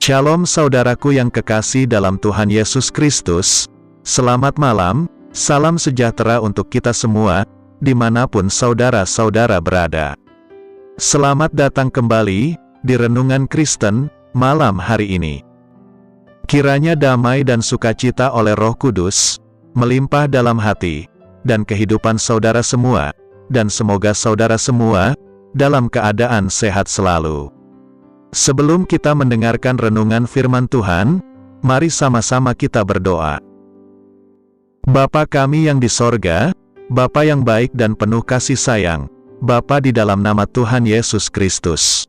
Shalom saudaraku yang kekasih dalam Tuhan Yesus Kristus. Selamat malam, salam sejahtera untuk kita semua, dimanapun saudara-saudara berada. Selamat datang kembali di Renungan Kristen malam hari ini. Kiranya damai dan sukacita oleh Roh Kudus melimpah dalam hati dan kehidupan saudara semua, dan semoga saudara semua dalam keadaan sehat selalu. Sebelum kita mendengarkan renungan firman Tuhan, mari sama-sama kita berdoa. Bapa kami yang di sorga, Bapa yang baik dan penuh kasih sayang, Bapa di dalam nama Tuhan Yesus Kristus.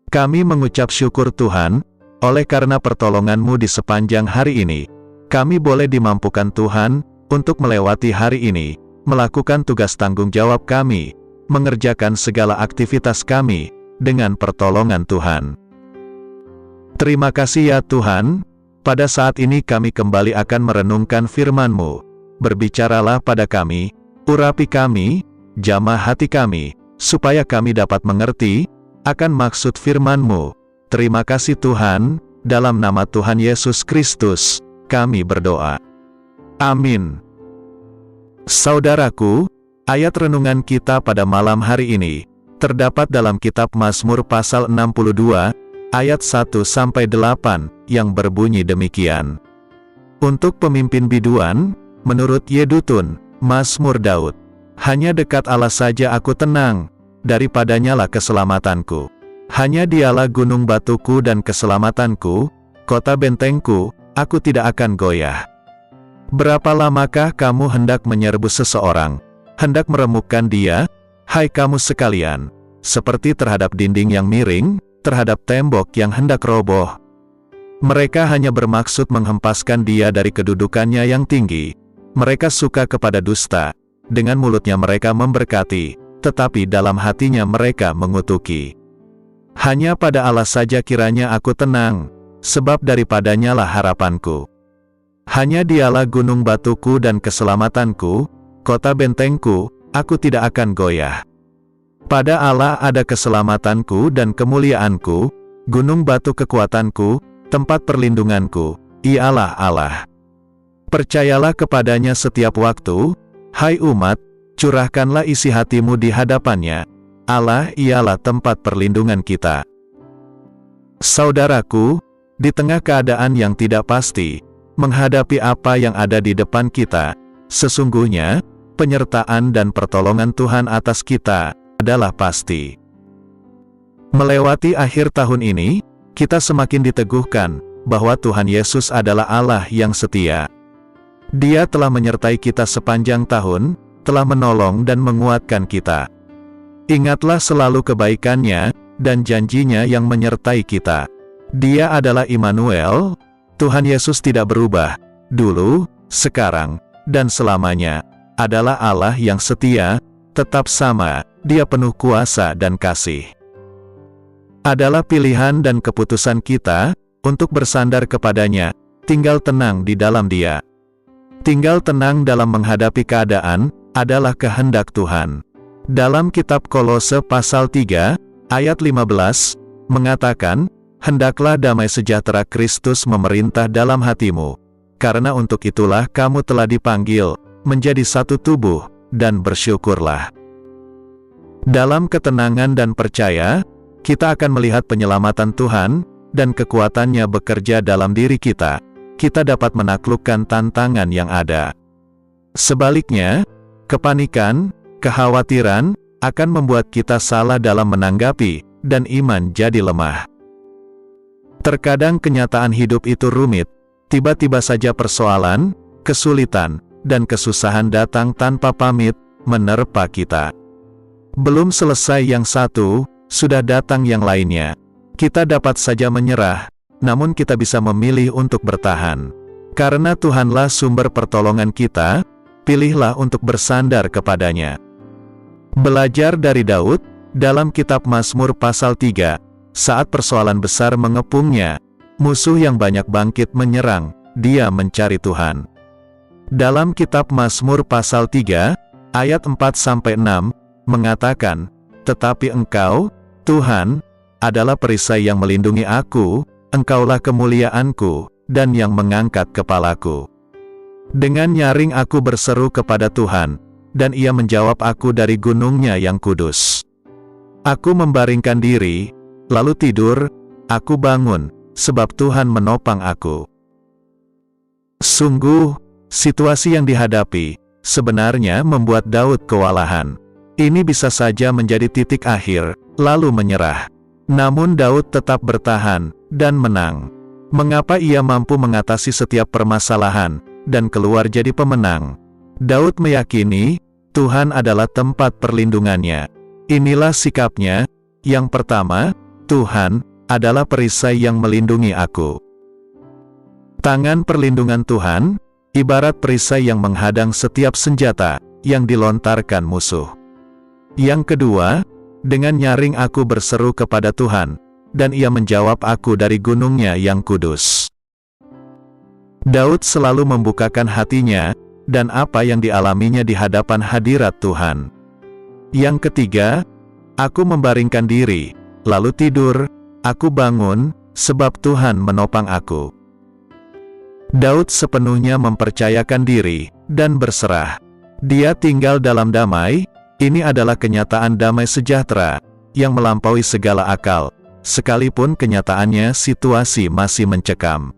Kami mengucap syukur Tuhan, oleh karena pertolongan-Mu di sepanjang hari ini, kami boleh dimampukan Tuhan, untuk melewati hari ini, melakukan tugas tanggung jawab kami, mengerjakan segala aktivitas kami, dengan pertolongan Tuhan. Terima kasih ya Tuhan, pada saat ini kami kembali akan merenungkan firman-Mu. Berbicaralah pada kami, urapi kami, jamah hati kami, supaya kami dapat mengerti akan maksud firman-Mu. Terima kasih Tuhan, dalam nama Tuhan Yesus Kristus, kami berdoa. Amin. Saudaraku, ayat renungan kita pada malam hari ini terdapat dalam kitab Mazmur pasal 62, ayat 1-8, yang berbunyi demikian. Untuk pemimpin biduan, menurut Yedutun, Mazmur Daud. Hanya dekat Allah saja aku tenang, daripadanya lah keselamatanku. Hanya dialah gunung batuku dan keselamatanku, kota bentengku, aku tidak akan goyah. Berapa lamakah kamu hendak menyerbu seseorang, hendak meremukkan dia, hai kamu sekalian, seperti terhadap dinding yang miring, terhadap tembok yang hendak roboh. Mereka hanya bermaksud menghempaskan dia dari kedudukannya yang tinggi. Mereka suka kepada dusta, dengan mulutnya mereka memberkati, tetapi dalam hatinya mereka mengutuki. Hanya pada Allah saja kiranya aku tenang, sebab daripadanya lah harapanku. Hanya dialah gunung batuku dan keselamatanku, kota bentengku, aku tidak akan goyah. Pada Allah ada keselamatanku dan kemuliaanku, gunung batu kekuatanku, tempat perlindunganku, Ialah Allah. Percayalah kepadanya setiap waktu, hai umat, curahkanlah isi hatimu di hadapannya. Allah ialah tempat perlindungan kita. Saudaraku, di tengah keadaan yang tidak pasti, menghadapi apa yang ada di depan kita, sesungguhnya, penyertaan dan pertolongan Tuhan atas kita, adalah pasti. Melewati akhir tahun ini, kita semakin diteguhkan, bahwa Tuhan Yesus adalah Allah yang setia. Dia telah menyertai kita sepanjang tahun, telah menolong dan menguatkan kita. Ingatlah selalu kebaikan-Nya, dan janji-Nya yang menyertai kita. Dia adalah Immanuel, Tuhan Yesus tidak berubah, dulu, sekarang, dan selamanya, adalah Allah yang setia, tetap sama, Dia penuh kuasa dan kasih. Adalah pilihan dan keputusan kita, untuk bersandar kepadanya, tinggal tenang di dalam Dia. Tinggal tenang dalam menghadapi keadaan, adalah kehendak Tuhan. Dalam kitab Kolose pasal 3, ayat 15, mengatakan, hendaklah damai sejahtera Kristus memerintah dalam hatimu, karena untuk itulah kamu telah dipanggil, menjadi satu tubuh, dan bersyukurlah. Dalam ketenangan dan percaya, kita akan melihat penyelamatan Tuhan, dan kekuatan-Nya bekerja dalam diri kita. Kita dapat menaklukkan tantangan yang ada. Sebaliknya, kepanikan, kekhawatiran, akan membuat kita salah dalam menanggapi, dan iman jadi lemah. Terkadang kenyataan hidup itu rumit, tiba-tiba saja persoalan, kesulitan, dan kesusahan datang tanpa pamit, menerpa kita. Belum selesai yang satu, sudah datang yang lainnya. Kita dapat saja menyerah, namun kita bisa memilih untuk bertahan. Karena Tuhanlah sumber pertolongan kita, pilihlah untuk bersandar kepadanya. Belajar dari Daud, dalam kitab Mazmur pasal 3, saat persoalan besar mengepungnya, musuh yang banyak bangkit menyerang, dia mencari Tuhan. Dalam kitab Mazmur pasal 3, ayat 4-6, mengatakan, tetapi Engkau, Tuhan, adalah perisai yang melindungi aku, Engkaulah kemuliaanku, dan yang mengangkat kepalaku. Dengan nyaring aku berseru kepada Tuhan, dan Ia menjawab aku dari gunung-Nya yang kudus. Aku membaringkan diri, lalu tidur, aku bangun, sebab Tuhan menopang aku. Sungguh, situasi yang dihadapi, sebenarnya membuat Daud kewalahan. Ini bisa saja menjadi titik akhir, lalu menyerah. Namun Daud tetap bertahan, dan menang. Mengapa ia mampu mengatasi setiap permasalahan, dan keluar jadi pemenang? Daud meyakini, Tuhan adalah tempat perlindungannya. Inilah sikapnya. Yang pertama, Tuhan adalah perisai yang melindungi aku. Tangan perlindungan Tuhan, ibarat perisai yang menghadang setiap senjata yang dilontarkan musuh. Yang kedua, dengan nyaring aku berseru kepada Tuhan, dan Ia menjawab aku dari gunung-Nya yang kudus. Daud selalu membukakan hatinya, dan apa yang dialaminya di hadapan hadirat Tuhan. Yang ketiga, aku membaringkan diri, lalu tidur, aku bangun, sebab Tuhan menopang aku. Daud sepenuhnya mempercayakan diri, dan berserah. Dia tinggal dalam damai. Ini adalah kenyataan damai sejahtera, yang melampaui segala akal, sekalipun kenyataannya situasi masih mencekam.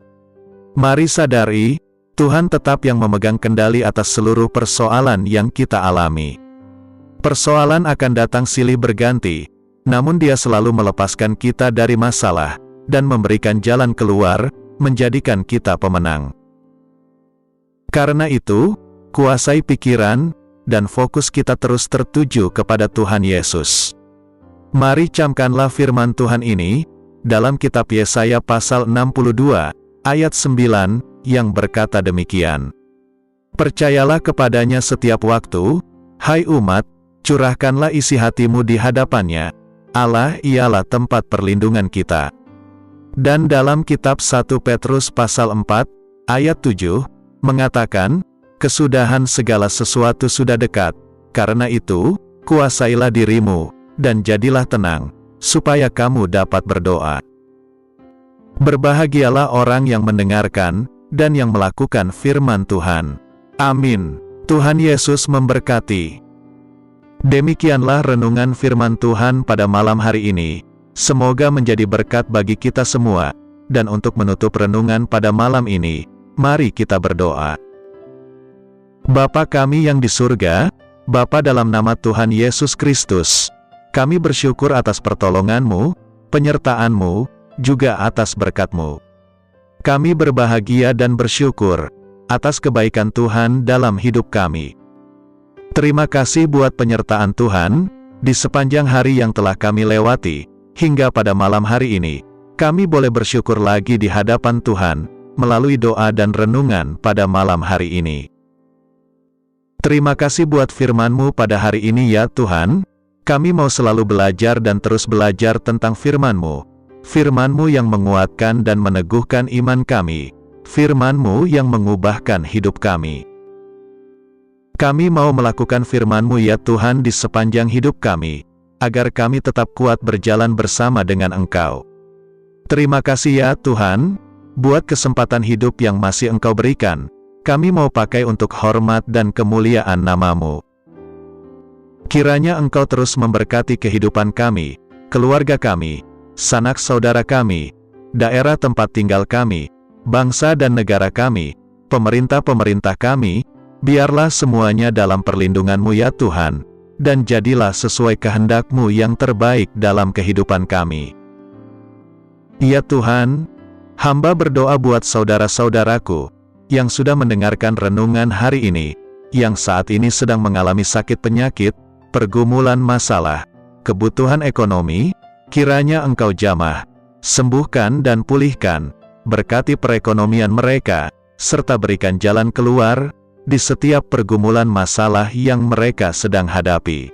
Mari sadari, Tuhan tetap yang memegang kendali atas seluruh persoalan yang kita alami. Persoalan akan datang silih berganti, namun Dia selalu melepaskan kita dari masalah, dan memberikan jalan keluar, menjadikan kita pemenang. Karena itu, kuasai pikiran, dan fokus kita terus tertuju kepada Tuhan Yesus. Mari camkanlah firman Tuhan ini, dalam kitab Yesaya pasal 62, ayat 9, yang berkata demikian. Percayalah kepadanya setiap waktu, hai umat, curahkanlah isi hatimu di hadapannya. Allah ialah tempat perlindungan kita. Dan dalam kitab 1 Petrus pasal 4, ayat 7, mengatakan, kesudahan segala sesuatu sudah dekat, karena itu, kuasailah dirimu, dan jadilah tenang, supaya kamu dapat berdoa. Berbahagialah orang yang mendengarkan, dan yang melakukan firman Tuhan. Amin. Tuhan Yesus memberkati. Demikianlah renungan firman Tuhan pada malam hari ini. Semoga menjadi berkat bagi kita semua. Dan untuk menutup renungan pada malam ini, mari kita berdoa. Bapa kami yang di surga, Bapa dalam nama Tuhan Yesus Kristus, kami bersyukur atas pertolongan-Mu, penyertaan-Mu, juga atas berkat-Mu. Kami berbahagia dan bersyukur atas kebaikan Tuhan dalam hidup kami. Terima kasih buat penyertaan Tuhan di sepanjang hari yang telah kami lewati, hingga pada malam hari ini. Kami boleh bersyukur lagi di hadapan Tuhan, melalui doa dan renungan pada malam hari ini. Terima kasih buat firman-Mu pada hari ini ya Tuhan. Kami mau selalu belajar dan terus belajar tentang firman-Mu. Firman-Mu yang menguatkan dan meneguhkan iman kami. Firman-Mu yang mengubahkan hidup kami. Kami mau melakukan firman-Mu ya Tuhan di sepanjang hidup kami, agar kami tetap kuat berjalan bersama dengan Engkau. Terima kasih ya Tuhan, buat kesempatan hidup yang masih Engkau berikan. Kami mau pakai untuk hormat dan kemuliaan nama-Mu. Kiranya Engkau terus memberkati kehidupan kami, keluarga kami, sanak saudara kami, daerah tempat tinggal kami, bangsa dan negara kami, pemerintah-pemerintah kami, biarlah semuanya dalam perlindungan-Mu ya Tuhan, dan jadilah sesuai kehendak-Mu yang terbaik dalam kehidupan kami. Ya Tuhan, hamba berdoa buat saudara-saudaraku, yang sudah mendengarkan renungan hari ini, yang saat ini sedang mengalami sakit penyakit, pergumulan masalah, kebutuhan ekonomi, kiranya Engkau jamah, sembuhkan dan pulihkan, berkati perekonomian mereka, serta berikan jalan keluar, di setiap pergumulan masalah yang mereka sedang hadapi.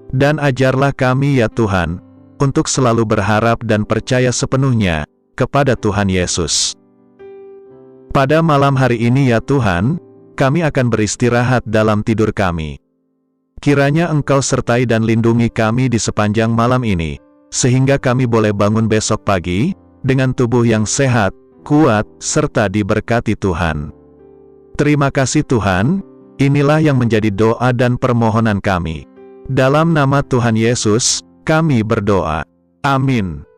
Dan ajarlah kami ya Tuhan, untuk selalu berharap dan percaya sepenuhnya, kepada Tuhan Yesus. Pada malam hari ini ya Tuhan, kami akan beristirahat dalam tidur kami. Kiranya Engkau sertai dan lindungi kami di sepanjang malam ini, sehingga kami boleh bangun besok pagi, dengan tubuh yang sehat, kuat, serta diberkati Tuhan. Terima kasih Tuhan, inilah yang menjadi doa dan permohonan kami. Dalam nama Tuhan Yesus, kami berdoa. Amin.